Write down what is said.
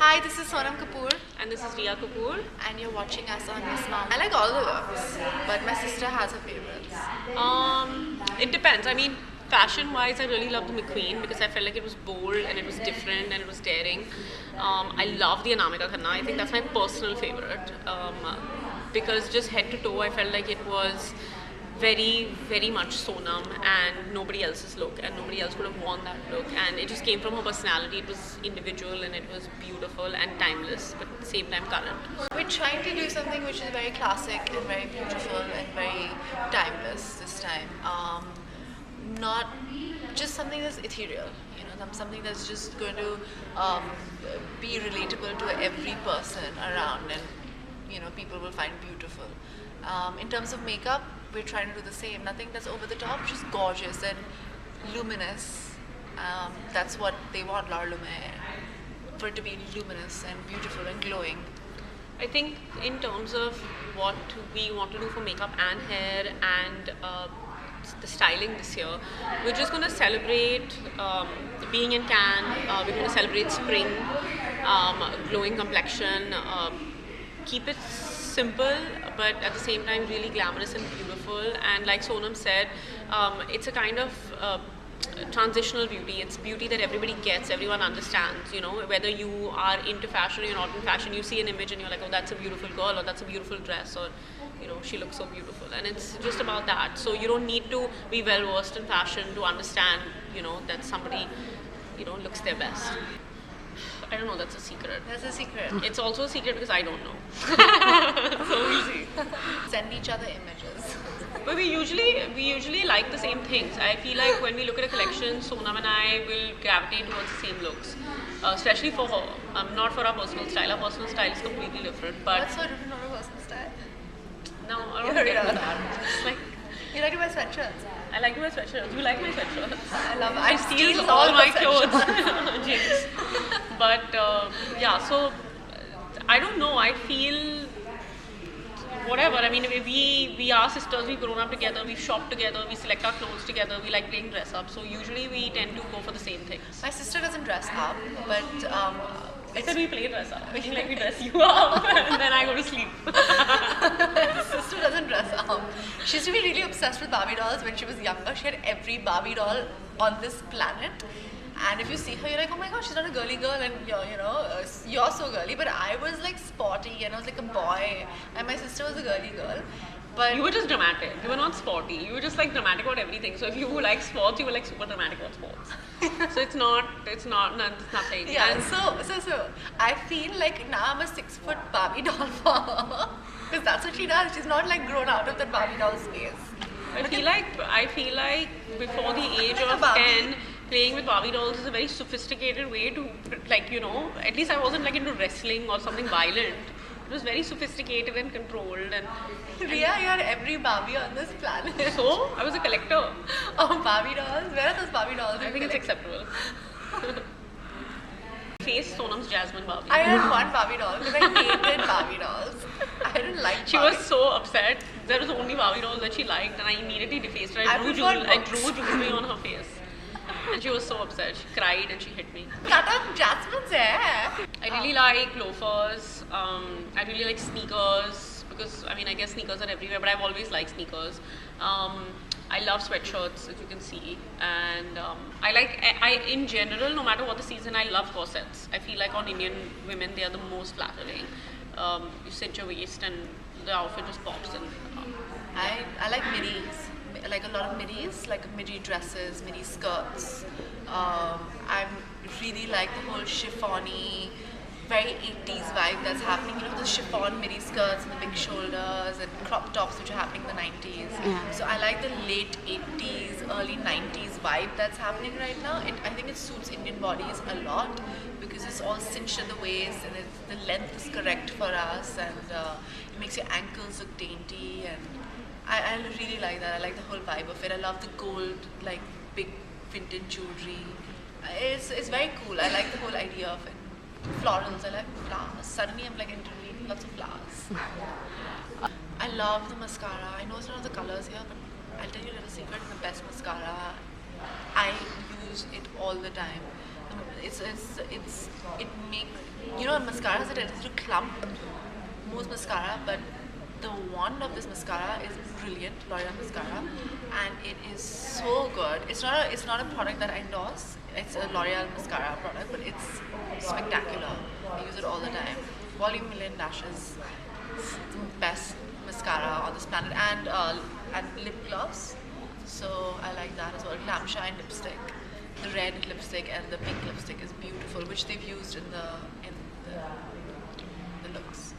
Hi, this is Sonam Kapoor, And this is Riya Kapoor. and you're watching us on Miss Mom. I like all the looks, but my sister has her favorites. It depends. I mean, fashion-wise, I really love the McQueen because I felt like it was bold and it was different and it was daring. I love the Anamika Khanna. I think that's my personal favorite because just head to toe, I felt like it was very, very much Sonam and nobody else's look, and nobody else would have worn that look. And it just came from her personality. It was individual and it was beautiful and timeless, but at the same time current. We're trying to do something which is very classic and very beautiful and very timeless this time. Not just something that's ethereal, something that's just going to be relatable to every person around, and people will find beautiful. In terms of makeup, we're trying to do the same. Nothing that's over the top, just gorgeous and luminous. That's what they want, Laura Lumiere, for it to be luminous and beautiful and glowing. I think in terms of what we want to do for makeup and hair and the styling this year, we're just going to celebrate being in Cannes. We're going to celebrate spring, glowing complexion, keep it simple but at the same time really glamorous and beautiful. And like Sonam said, it's a kind of transitional beauty. It's beauty that everybody gets, everyone understands, whether you are into fashion or you're not in fashion. You see an image and you're like, oh, that's a beautiful girl, or that's a beautiful dress, or she looks so beautiful. And it's just about that. So you don't need to be well versed in fashion to understand that somebody looks their best. I don't know, that's a secret. That's a secret. It's also a secret because I don't know. So easy. Send each other images. But we usually like the same things. I feel like when we look at a collection, Sonam and I will gravitate towards the same looks, especially for her. Not for our personal style. Our personal style is completely different. But what's so different from our personal style? No, I don't get that. It's like, you like to wear sweatshirts. I like to wear sweatshirts. You like my sweatshirts? I love it. I steal all my clothes. Jinx. But yeah, so I don't know. I feel whatever. I mean, we are sisters. We've grown up together. We've shopped together. We select our clothes together. We like playing dress up. So usually we tend to go for the same things. My sister doesn't dress up, but I said we play dress up. Making like we dress you up and then I go to sleep. My sister doesn't dress up. She used to be really obsessed with Barbie dolls when she was younger. She had every Barbie doll on this planet. And if you see her, you're like, oh my gosh, she's not a girly girl, and you're so girly. But I was like sporty, and I was like a boy, and my sister was a girly girl. But you were just dramatic. You were not sporty. You were just like dramatic about everything. So if you like sports, you were like super dramatic about sports. So it's nothing. Yeah. And so I feel like now I'm a 6 foot Barbie doll for her, because that's what she does. She's not like grown out of that Barbie doll space. I feel like before the age like of 10, playing with Barbie dolls is a very sophisticated way to, at least I wasn't like into wrestling or something violent. It was very sophisticated and controlled. And Riya, you had every Barbie on this planet. So I was a collector of Barbie dolls. Where are those Barbie dolls? I think it's acceptable. Face Sonam's Jasmine Barbie. I had one Barbie doll because I hated Barbie dolls. I didn't like She Barbie. was so upset. There was only Barbie dolls that she liked, and I immediately defaced her. I drew jewelry on her face. And she was so upset. She cried and she hit me. Cut off Jasmine's hair. I really like loafers. I really like sneakers because I guess sneakers are everywhere, but I've always liked sneakers. I love sweatshirts, as you can see, and I in general, no matter what the season, I love corsets. I feel like on Indian women, they are the most flattering. You cinch your waist and the outfit just pops. And I like midis. I like a lot of midis, like midi dresses, midi skirts. I really like the whole chiffon-y, very 80s vibe that's happening. The chiffon midi skirts and the big shoulders and crop tops which are happening in the 90s. Yeah. So I like the late 80s, early 90s vibe that's happening right now. I think it suits Indian bodies a lot because it's all cinched at the waist and the length is correct for us, and it makes your ankles look dainty, and I really like that. I like the whole vibe of it. I love the gold, like big vintage jewelry. It's very cool. I like the whole idea of it. Florals, I like flowers. Suddenly I'm like into reading lots of flowers. I love the mascara. I know it's not of the colors here, but I'll tell you a little secret. The best mascara. I use it all the time. It makes, you know, mascara has a tendency to clump most mascara, but the wand of this mascara is brilliant, L'Oreal mascara, and it is so good. It's not a product that I endorse. It's a L'Oreal mascara product, but it's spectacular. I use it all the time. Volume Million Lashes, best mascara on this planet, and lip gloss. So I like that as well. Glamshine lipstick, the red lipstick and the pink lipstick is beautiful, which they've used in the looks.